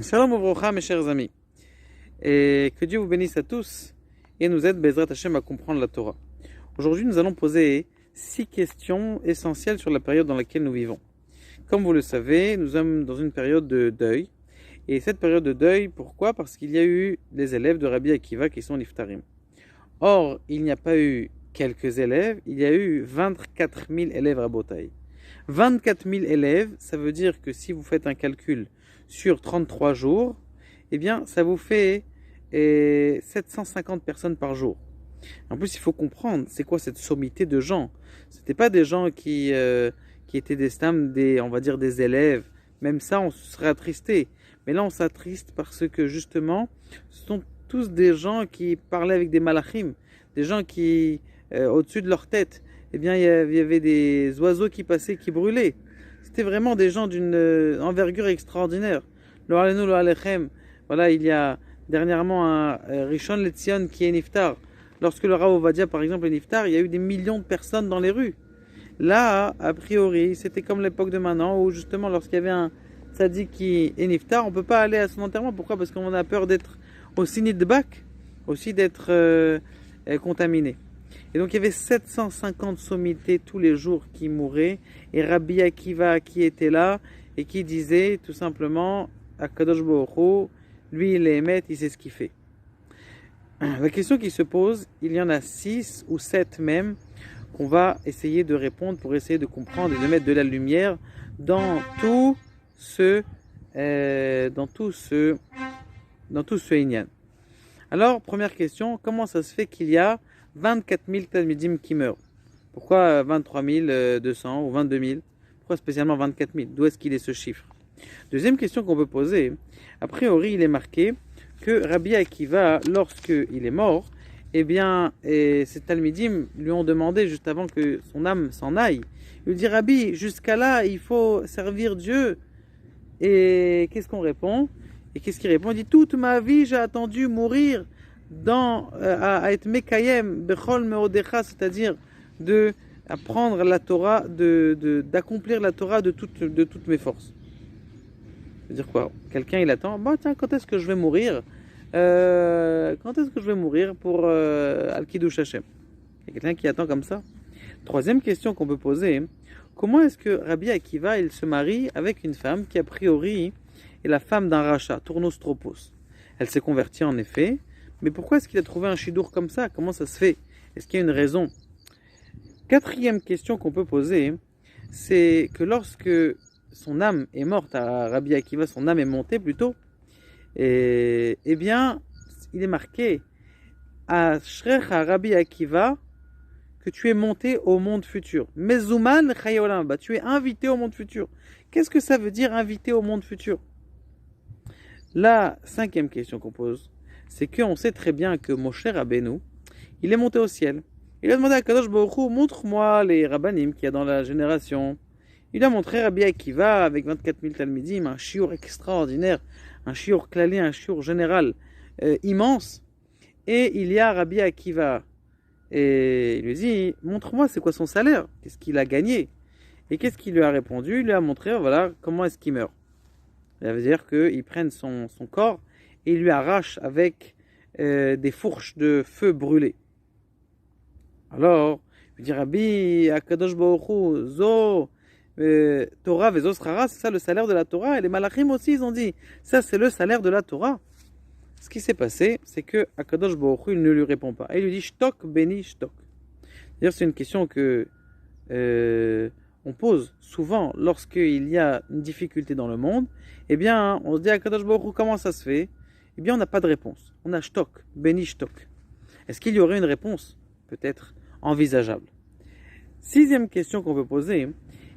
Shalom Uvrocha, mes chers amis. Et que Dieu vous bénisse à tous et nous aide, Bezrat Hashem, à comprendre la Torah. Aujourd'hui, nous allons poser 6 questions essentielles sur la période dans laquelle nous vivons. Comme vous le savez, nous sommes dans une période de deuil. Et cette période de deuil, pourquoi? Parce qu'il y a eu des élèves de Rabbi Akiva qui sont niftarim. Or, il n'y a pas eu quelques élèves, il y a eu 24 000 élèves Rabotai. 24 000 élèves, ça veut dire que si vous faites un calcul sur 33 jours, eh bien, ça vous fait 750 personnes par jour. En plus, il faut comprendre, c'est quoi cette sommité de gens? C'était pas des gens qui étaient des stams, on va dire des élèves. Même ça, on se serait attristé. Mais là, on s'attriste parce que justement, ce sont tous des gens qui parlaient avec des malachim, des gens qui, au-dessus de leur tête, eh bien, il y avait des oiseaux qui passaient, qui brûlaient. C'était vraiment des gens d'une envergure extraordinaire. Lo alenu, lo alechem. Voilà, il y a dernièrement un Rishon LeZion qui est niftar. Lorsque le Rav Ovadia, par exemple, est niftar, il y a eu des millions de personnes dans les rues. Là, a priori, c'était comme l'époque de maintenant, où justement, lorsqu'il y avait un tzaddik qui est niftar, on ne peut pas aller à son enterrement. Pourquoi? Parce qu'on a peur d'être aussi nidbak, aussi d'être contaminé. Et donc il y avait 750 sommités tous les jours qui mouraient, et Rabbi Akiva qui était là, et qui disait tout simplement, Akadosh Baruch Hu, lui il est émet, il sait ce qu'il fait. La question qui se pose, il y en a 6 ou 7 même, qu'on va essayer de répondre pour essayer de comprendre et de mettre de la lumière dans tout ce inyan. Alors, première question, comment ça se fait qu'il y a 24 000 Talmidim qui meurent? Pourquoi 23 200 ou 22 000? Pourquoi spécialement 24 000? D'où est-ce qu'il est ce chiffre? Deuxième question qu'on peut poser, a priori il est marqué que Rabbi Akiva, lorsqu'il est mort, eh bien, ces Talmidim lui ont demandé juste avant que son âme s'en aille. Il lui dit, Rabbi, jusqu'à là, il faut servir Dieu. Et qu'est-ce qu'on répond? Et qu'est-ce qu'il répond? Il dit, toute ma vie, j'ai attendu mourir à être Mekayem, Bechol Meodecha, c'est-à-dire de apprendre la Torah, d'accomplir la Torah de toutes mes forces. C'est-à-dire quoi? Quelqu'un, il attend, bah tiens, quand est-ce que je vais mourir? Quand est-ce que je vais mourir pour Al-Kiddush Hashem? Il y a quelqu'un qui attend comme ça. Troisième question qu'on peut poser, comment est-ce que Rabbi Akiva, il se marie avec une femme qui, a priori, est la femme d'un rachat, Tournos-Tropos? Elle s'est convertie en effet, mais pourquoi est-ce qu'il a trouvé un chidour comme ça? Comment ça se fait? Est-ce qu'il y a une raison? Quatrième question qu'on peut poser, c'est que lorsque son âme est morte à Rabbi Akiva, son âme est montée plutôt, et, eh bien, il est marqué à Shrech Rabbi Akiva que tu es monté au monde futur. Mezuman Chayolam, tu es invité au monde futur. Qu'est-ce que ça veut dire invité au monde futur? La cinquième question qu'on pose, c'est qu'on sait très bien que Moshe Rabbeinu, il est monté au ciel. Il a demandé à Kadosh Baruch Hu, montre-moi les rabbanim qu'il y a dans la génération. Il a montré Rabbi Akiva avec 24 000 talmidim, un shiur extraordinaire, un shiur klali, un shiur général immense. Et il y a Rabbi Akiva. Et il lui dit, montre-moi c'est quoi son salaire, qu'est-ce qu'il a gagné. Et qu'est-ce qu'il lui a répondu? Il lui a montré, voilà, comment est-ce qu'il meurt. Ça veut dire qu'ils prennent son corps et ils lui arrachent avec des fourches de feu brûlées. Alors, il dit Rabbi Akadosh Baruch Hu, Zo Torah vezo srara, c'est ça le salaire de la Torah. Et les malachim aussi, ils ont dit, ça c'est le salaire de la Torah. Ce qui s'est passé, c'est que Akadosh Baruch Hu, il ne lui répond pas. Et il lui dit Shtok Beni Shtok. D'ailleurs, c'est une question que on pose souvent lorsqu'il y a une difficulté dans le monde. Eh bien, on se dit à Akadosh Baruch Hu, comment ça se fait? Eh bien, on n'a pas de réponse. On a Shtok Beni Shtok. Est-ce qu'il y aurait une réponse? Peut-être envisageable. Sixième question qu'on peut poser,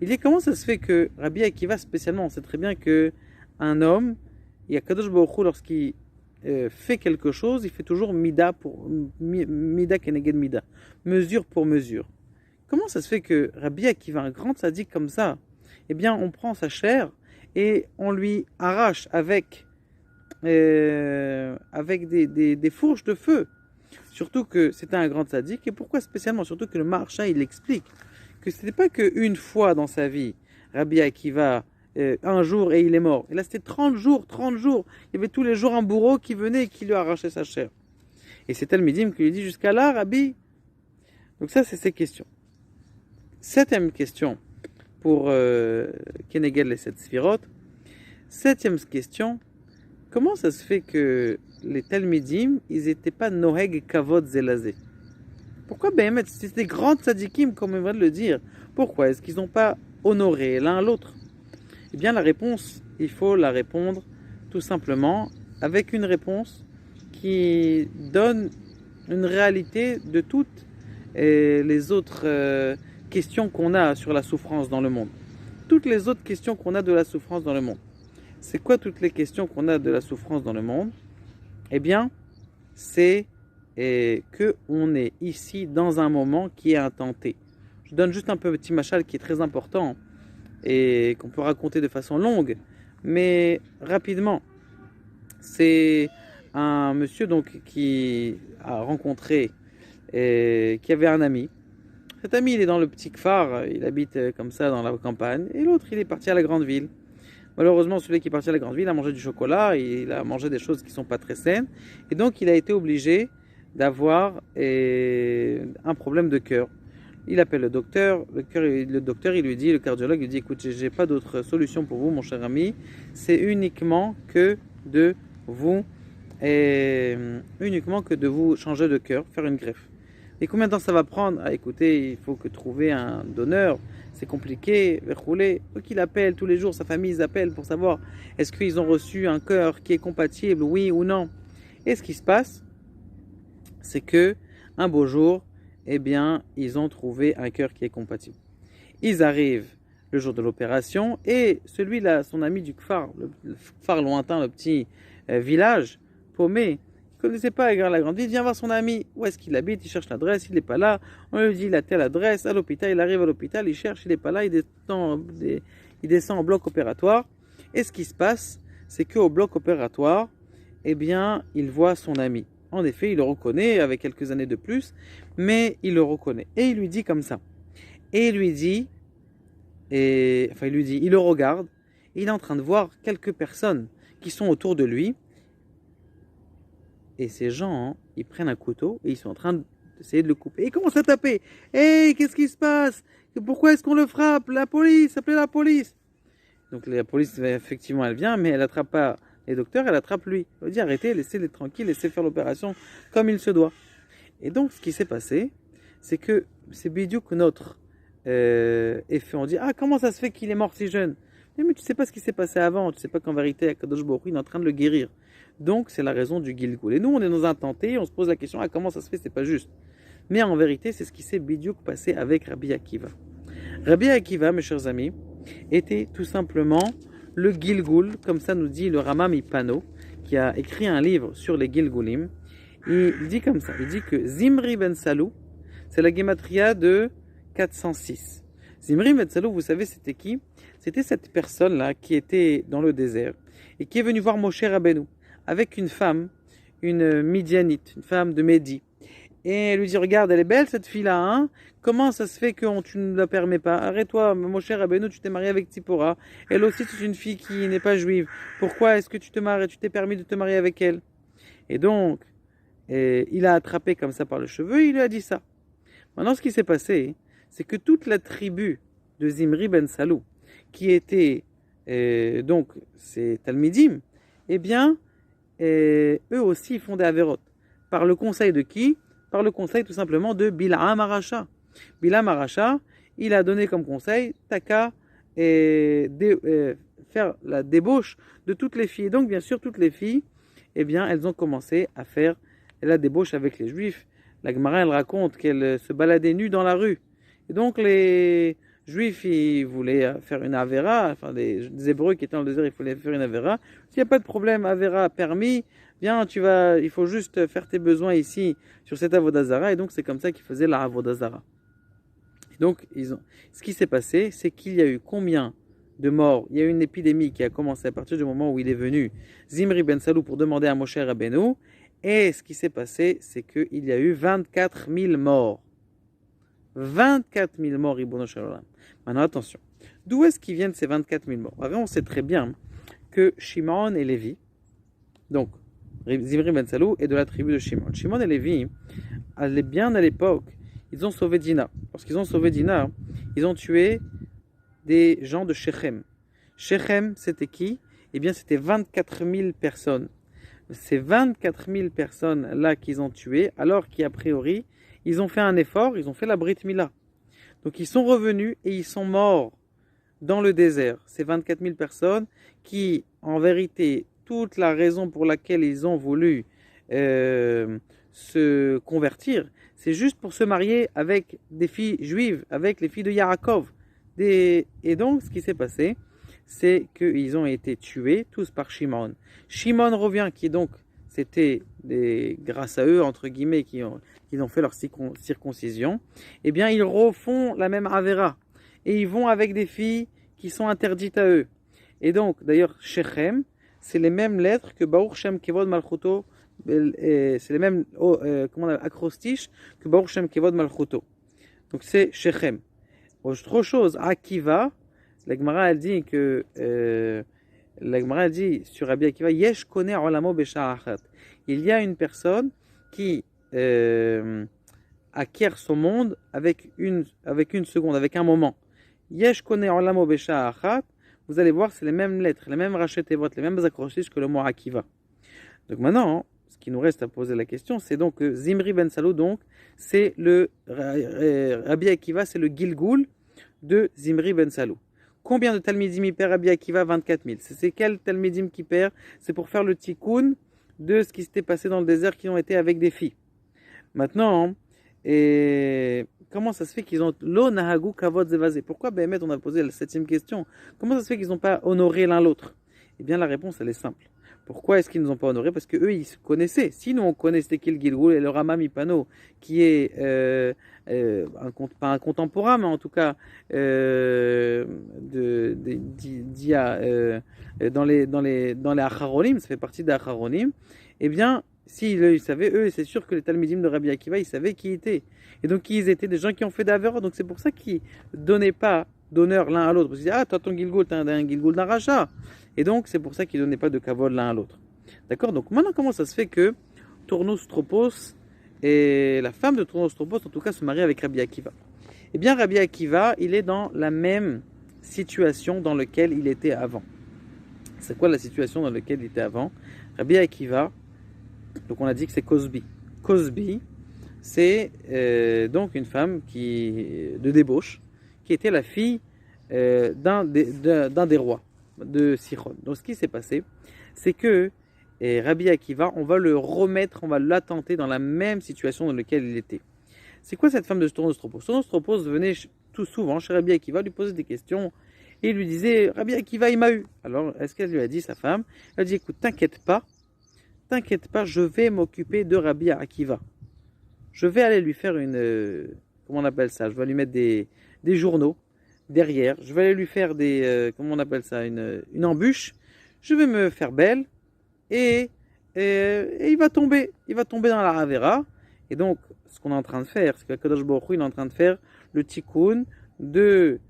il dit comment ça se fait que Rabbi Akiva spécialement, on sait très bien que un homme, il y a Kadosh Baruch Hu, lorsqu'il fait quelque chose, il fait toujours mida keneged mida, mesure pour mesure. Comment ça se fait que Rabbi Akiva, un grand tzaddik comme ça, eh bien on prend sa chair et on lui arrache avec des fourches de feu? Surtout que c'était un grand tzaddik, et pourquoi spécialement? Surtout que le Maharsha, il explique que ce n'était pas qu'une fois dans sa vie, Rabbi Akiva un jour et il est mort. Et là, c'était 30 jours, 30 jours. Il y avait tous les jours un bourreau qui venait et qui lui arrachait sa chair. Et c'est Talmidim qui lui dit jusqu'à là, Rabbi. Donc ça, c'est ces questions. Septième question pour Kenegel les 7 Sphirot. Septième question, comment ça se fait que les Talmidim, ils n'étaient pas Noheg Kavod Zelazé? Pourquoi Béhémet, c'est des grands tzadikim, comme on va le dire, pourquoi est-ce qu'ils n'ont pas honoré l'un l'autre? Eh bien, la réponse, il faut la répondre tout simplement avec une réponse qui donne une réalité de toutes les autres questions qu'on a sur la souffrance dans le monde. Toutes les autres questions qu'on a de la souffrance dans le monde. C'est quoi toutes les questions qu'on a de la souffrance dans le monde? Eh bien, c'est que on est ici dans un moment qui est intenté. Je donne juste un petit machal qui est très important et qu'on peut raconter de façon longue, mais rapidement. C'est un monsieur donc qui a rencontré et qui avait un ami. Cet ami, il est dans le petit phare, il habite comme ça dans la campagne, et l'autre, il est parti à la grande ville. Malheureusement, celui qui est parti à la grande ville a mangé du chocolat, il a mangé des choses qui ne sont pas très saines, et donc il a été obligé d'avoir un problème de cœur. Il appelle le docteur, le docteur il lui dit, le cardiologue il dit, écoute, j'ai pas d'autre solution pour vous, mon cher ami, c'est uniquement que de vous changer de cœur, faire une greffe. Et combien de temps ça va prendre? Ah, écoutez, il faut que trouver un donneur, c'est compliqué, verrouler. Donc il appelle tous les jours, sa famille ils appellent pour savoir est-ce qu'ils ont reçu un cœur qui est compatible, oui ou non. Et ce qui se passe, c'est que un beau jour, eh bien, ils ont trouvé un cœur qui est compatible. Ils arrivent le jour de l'opération et celui-là, son ami du phare, le phare lointain, le petit village paumé, il ne connaissait pas la grande ville, il vient voir son ami, où est-ce qu'il habite, il cherche l'adresse, il n'est pas là, on lui dit il a telle adresse, à l'hôpital, il arrive à l'hôpital, il cherche, il n'est pas là, il descend en bloc opératoire, et ce qui se passe, c'est qu'au bloc opératoire, eh bien, il voit son ami. En effet, il le reconnaît avec quelques années de plus, mais il le reconnaît. Et il lui dit comme ça. Et il lui dit, il le regarde, et il est en train de voir quelques personnes qui sont autour de lui. Et ces gens, ils prennent un couteau et ils sont en train d'essayer de le couper. Et ils commencent à taper. Hey, qu'est-ce qui se passe? Pourquoi est-ce qu'on le frappe? La police, appelez la police. Donc la police, effectivement, elle vient, mais elle n'attrape pas les docteurs, elle attrape lui. Elle dit arrêtez, laissez-les tranquilles, laissez faire l'opération comme il se doit. Et donc, ce qui s'est passé, c'est que c'est Bidiouk notre effet. On dit ah, comment ça se fait qu'il est mort si jeune? Mais tu sais pas ce qui s'est passé avant, tu sais pas qu'en vérité, Akadosh Baruch Hu, il est en train de le guérir. Donc, c'est la raison du Gilgul. Et nous, on est dans un tenté, on se pose la question, ah, comment ça se fait, c'est pas juste. Mais en vérité, c'est ce qui s'est Bidiouk passé avec Rabbi Akiva. Rabbi Akiva, mes chers amis, était tout simplement le Gilgul, comme ça nous dit le Rama Mipano, qui a écrit un livre sur les Gilgulim. Il dit comme ça, il dit que Zimri ben Salou, c'est la gematria de 406. Zimri ben Salou, vous savez, c'était qui? C'était cette personne-là qui était dans le désert et qui est venue voir Moshe Rabbeinu avec une femme, une Midianite, une femme de Médi. Et elle lui dit, regarde, elle est belle cette fille-là, hein? Comment ça se fait que tu ne la permets pas? Arrête-toi, Moshe Rabbeinu, tu t'es marié avec Tzipora. Elle aussi, c'est une fille qui n'est pas juive. Pourquoi est-ce que tu t'es permis de te marier avec elle? Et donc, il a attrapé comme ça par le cheveu, il lui a dit ça. Maintenant, ce qui s'est passé, c'est que toute la tribu de Zimri ben Salou, qui était donc ces Talmidim, eh bien, eux aussi font des avérotes. Par le conseil de qui? Par le conseil tout simplement de Bil'am Aracha. Bil'am Aracha, il a donné comme conseil, Taka, faire la débauche de toutes les filles. Donc bien sûr, toutes les filles, eh bien, elles ont commencé à faire la débauche avec les Juifs. La Gemara, elle raconte qu'elles se baladaient nues dans la rue. Et donc les Juifs, ils voulaient faire une Avera, enfin des Hébreux qui étaient dans le désert, ils voulaient faire une Avera. S'il n'y a pas de problème, Avera permis, bien, il faut juste faire tes besoins ici, sur cette Avodazara, et donc c'est comme ça qu'ils faisaient la Avodazara. Et donc, ce qui s'est passé, c'est qu'il y a eu combien de morts? Il y a eu une épidémie qui a commencé à partir du moment où il est venu Zimri ben Salou pour demander à Moshe Rabbeinu, et ce qui s'est passé, c'est qu'il y a eu 24 000 morts. 24 000 morts, Ribono Shel Olam. Maintenant, attention. D'où est-ce qu'ils viennent ces 24 000 morts? On sait très bien que Shimon et Lévi, donc Zimri ben Salou est de la tribu de Shimon. Shimon et Lévi, bien à l'époque, ils ont sauvé Dina. Lorsqu'ils ont sauvé Dina, ils ont tué des gens de Shechem. Shechem, c'était qui? Eh bien, c'était 24 000 personnes. Ces 24 000 personnes-là qu'ils ont tuées, alors qu'a priori, ils ont fait un effort, ils ont fait la Brit Mila. Donc, ils sont revenus et ils sont morts dans le désert. Ces 24 000 personnes qui, en vérité, toute la raison pour laquelle ils ont voulu se convertir, c'est juste pour se marier avec des filles juives, avec les filles de Yaakov. Et donc, ce qui s'est passé, c'est qu'ils ont été tués tous par Shimon. Shimon revient, qui donc, c'était grâce à eux, entre guillemets, qui ont fait leur circoncision. Eh bien, ils refont la même Avera. Et ils vont avec des filles qui sont interdites à eux. Et donc, d'ailleurs, Shechem, c'est les mêmes lettres que Baruch Shem Kevod Malchuto, c'est les mêmes acrostiches que Baruch Shem Kevod Malchuto. Donc c'est Shechem. Autre chose, Akiva, la Gemara elle dit que sur Rabbi Akiva, Yesh Kone Olamo Besha Achat. Il y a une personne qui acquiert son monde avec une seconde, avec un moment. Yesh Kone Olamo Besha Achat. Vous allez voir, c'est les mêmes lettres, les mêmes rachetevot, les mêmes acrostiches que le mot Akiva. Donc maintenant, ce qui nous reste à poser la question, c'est donc que Zimri ben Salou, donc, c'est le Rabbi Akiva, c'est le Gilgoul de Zimri ben Salou. Combien de Talmidim il perd Rabbi Akiva? 24 000. C'est quel Talmidim qui perd? C'est pour faire le tikkun de ce qui s'était passé dans le désert, qui ont été avec des filles. Maintenant, comment ça se fait qu'ils ont lo nahagu kavod zevazé? Pourquoi Béhémet, on a posé la 7e question? Comment ça se fait qu'ils n'ont pas honoré l'un l'autre? Eh bien, la réponse, elle est simple. Pourquoi est-ce qu'ils ne nous ont pas honorés? Parce qu'eux, ils se connaissaient. Si nous, on connaissait qui le Gilgoul et le Rama Mipano, qui est pas un contemporain, mais en tout cas dans les Acharonim, ça fait partie des Acharonim, eh bien, s'ils savaient, eux, c'est sûr que les Talmidim de Rabbi Akiva, ils savaient qui ils étaient. Et donc, ils étaient des gens qui ont fait d'Avera. Donc, c'est pour ça qu'ils ne donnaient pas d'honneur l'un à l'autre. Parce qu'ils disaient, ah, toi, ton Gilgoul, t'es un Gilgoul d'un Racha. Et donc, c'est pour ça qu'ils ne donnaient pas de kavod l'un à l'autre. D'accord? Donc, maintenant, comment ça se fait que Tournos Tropos et la femme de Tournos Tropos, en tout cas, se marie avec Rabbi Akiva? Eh bien, Rabbi Akiva, il est dans la même situation dans laquelle il était avant. C'est quoi la situation dans laquelle il était avant? Rabbi Akiva, donc on a dit que c'est Cosbi. Cosbi, c'est donc une femme de débauche, qui était la fille d'un des rois de Sichon. Donc ce qui s'est passé, c'est que Rabbi Akiva, on va le remettre, on va l'attenter dans la même situation dans laquelle il était. C'est quoi cette femme de Tournos Tropos? Tournos Tropos venait tout souvent chez Rabbi Akiva, lui poser des questions, et il lui disait, Rabbi Akiva, il m'a eu. Alors, est-ce qu'elle lui a dit, sa femme? Elle a dit, écoute, t'inquiète pas, je vais m'occuper de Rabbi Akiva. Je vais aller lui faire comment on appelle ça? Je vais lui mettre des journaux derrière. Je vais aller lui faire comment on appelle ça? Une embûche. Je vais me faire belle et il va tomber. Il va tomber dans la Ravera. Et donc, ce qu'on est en train de faire, c'est que Kadosh Baruch Hu, il est en train de faire le tikkun de,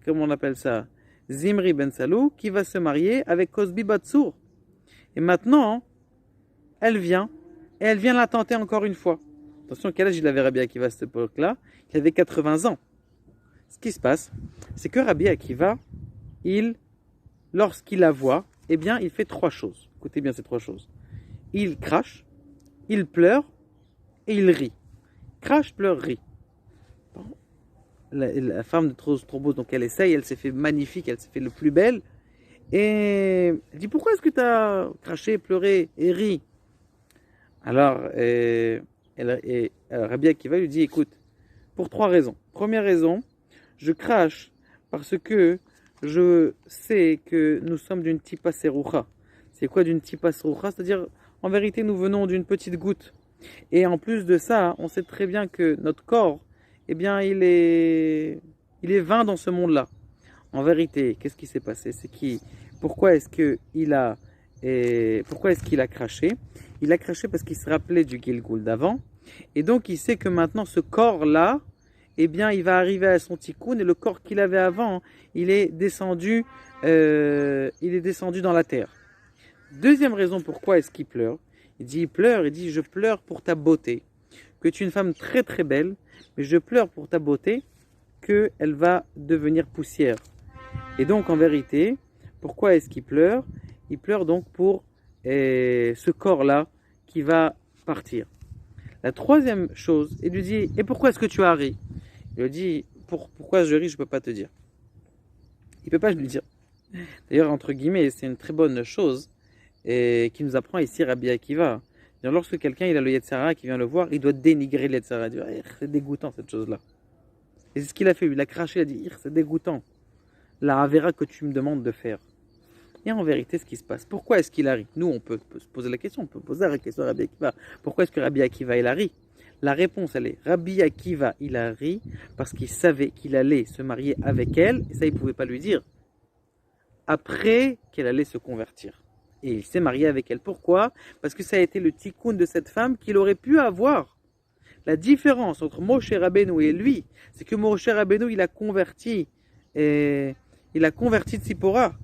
comment on appelle ça? Zimri ben Salou, qui va se marier avec Cosbi Batsour. Et maintenant, elle vient l'attenter encore une fois. Attention, quel âge il avait Rabbi Akiva à cette époque-là? Il avait 80 ans. Ce qui se passe, c'est que Rabbi Akiva, lorsqu'il la voit, eh bien, il fait 3 choses. Écoutez bien ces 3 choses. Il crache, il pleure et il rit. Crache, pleure, rit. Bon. La femme de Tropos, donc elle essaye, elle s'est fait magnifique, elle s'est fait le plus belle. Et elle dit, pourquoi est-ce que tu as craché, pleuré et ri? Alors, Rabbi Akiva lui dit, écoute, pour 3 raisons. Première raison, je crache parce que je sais que nous sommes d'une tipa seroucha. C'est quoi d'une tipa seroucha? C'est-à-dire, en vérité, nous venons d'une petite goutte. Et en plus de ça, on sait très bien que notre corps, eh bien, il est vain dans ce monde-là. En vérité, qu'est-ce qui s'est passé? Pourquoi est-ce qu'il a craché? Il a craché parce qu'il se rappelait du Gilgoul d'avant. Et donc, il sait que maintenant, ce corps-là, eh bien, il va arriver à son tikkun et le corps qu'il avait avant, il est descendu dans la terre. Deuxième raison pourquoi est-ce qu'il pleure. Il dit, je pleure pour ta beauté, que tu es une femme très très belle, mais je pleure pour ta beauté, qu'elle va devenir poussière. Et donc, en vérité, pourquoi est-ce qu'il pleure? Il pleure donc pour ce corps-là qui va partir. La troisième chose, il lui dit, et pourquoi est-ce que tu as ri? Il lui dit, pourquoi je ris, je ne peux pas te dire. Il ne peut pas lui dire. D'ailleurs, entre guillemets, c'est une très bonne chose et qui nous apprend ici Rabbi Akiva. Lorsque quelqu'un il a le Yetzara qui vient le voir, il doit dénigrer le Yetzara. Il dit, c'est dégoûtant cette chose-là. Et c'est ce qu'il a fait. Il a craché, il a dit, c'est dégoûtant. La Avera que tu me demandes de faire. Et en vérité, ce qui se passe, pourquoi est-ce qu'il a ri? Nous, on peut se poser la question, on peut poser la question à Rabbi Akiva. Pourquoi est-ce que Rabbi Akiva, il a ri? La réponse, elle est, Rabbi Akiva, il a ri parce qu'il savait qu'il allait se marier avec elle, et ça, il ne pouvait pas lui dire, après qu'elle allait se convertir. Et il s'est marié avec elle. Pourquoi? Parce que ça a été le tikkun de cette femme qu'il aurait pu avoir. La différence entre Moshe Rabbeinu et lui, c'est que Moshe Rabbeinu, il a converti Tzipora.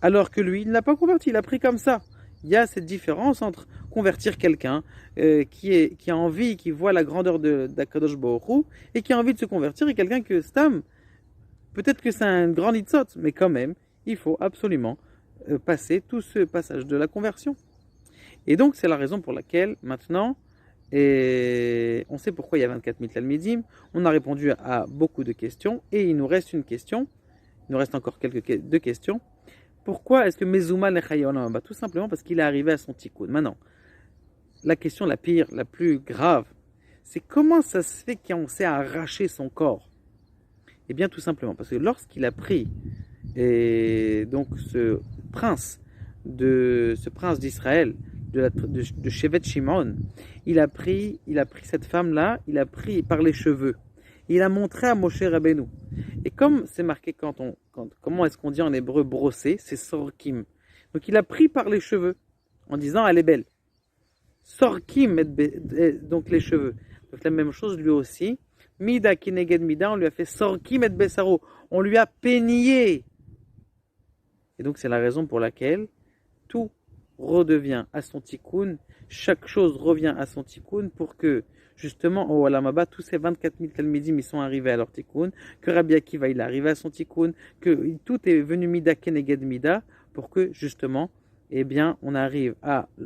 Alors que lui, il ne l'a pas converti, il a pris comme ça. Il y a cette différence entre convertir quelqu'un qui a envie, qui voit la grandeur d'Akadosh Baruch Hu, et qui a envie de se convertir, et quelqu'un que Stam, peut-être que c'est un grand nitzot, mais quand même, il faut absolument passer tout ce passage de la conversion. Et donc, c'est la raison pour laquelle, maintenant, on sait pourquoi il y a 24 000 Talmidim, on a répondu à beaucoup de questions, et il nous reste une question, il nous reste encore deux questions. Pourquoi est-ce que Mezuma Lechayolam? Tout simplement parce qu'il est arrivé à son tikkun. Maintenant, la question la pire, la plus grave, c'est comment ça se fait qu'on s'est arraché son corps? Eh bien, tout simplement parce que lorsqu'il a pris donc ce prince d'Israël, de Shevet Shimon, il a pris cette femme-là, il a pris par les cheveux. Il a montré à Moshe Rabbeinu. Et comme c'est marqué comment est-ce qu'on dit en hébreu brosser, c'est sorkim. Donc il a pris par les cheveux en disant elle est belle. Sorkim, donc les cheveux. Donc la même chose lui aussi. Mida kineged mida, on lui a fait sorkim et besaro. On lui a peigné. Et donc c'est la raison pour laquelle tout redevient à son tikkun. Chaque chose revient à son tikkun pour que justement, au Olam Haba, tous ces 24 000 Talmidim, ils sont arrivés à leur tikkun, que Rabbi Akiva, il est arrivé à son tikkun, que tout est venu mida keneged mida, pour que justement, eh bien, on arrive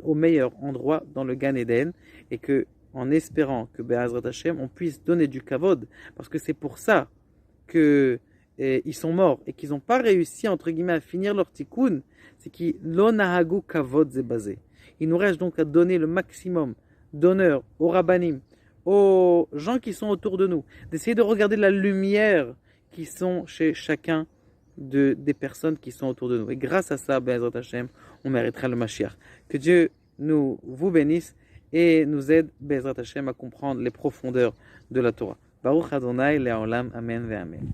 au meilleur endroit dans le Gan Eden, et que, en espérant que Be'ezrat Hashem, on puisse donner du kavod, parce que c'est pour ça que ils sont morts, et qu'ils n'ont pas réussi, entre guillemets, à finir leur tikkun, c'est qu'ils l'onahagu kavod zebazé. Il nous reste donc à donner le maximum d'honneur aux rabbanim, aux gens qui sont autour de nous, d'essayer de regarder la lumière qui sont chez chacun des personnes qui sont autour de nous. Et grâce à ça, Be'ezrat Hashem, on méritera le Mashiach. Que Dieu vous bénisse et nous aide, Be'ezrat Hashem, à comprendre les profondeurs de la Torah. Baruch Adonai le'olam, amen ve'amen.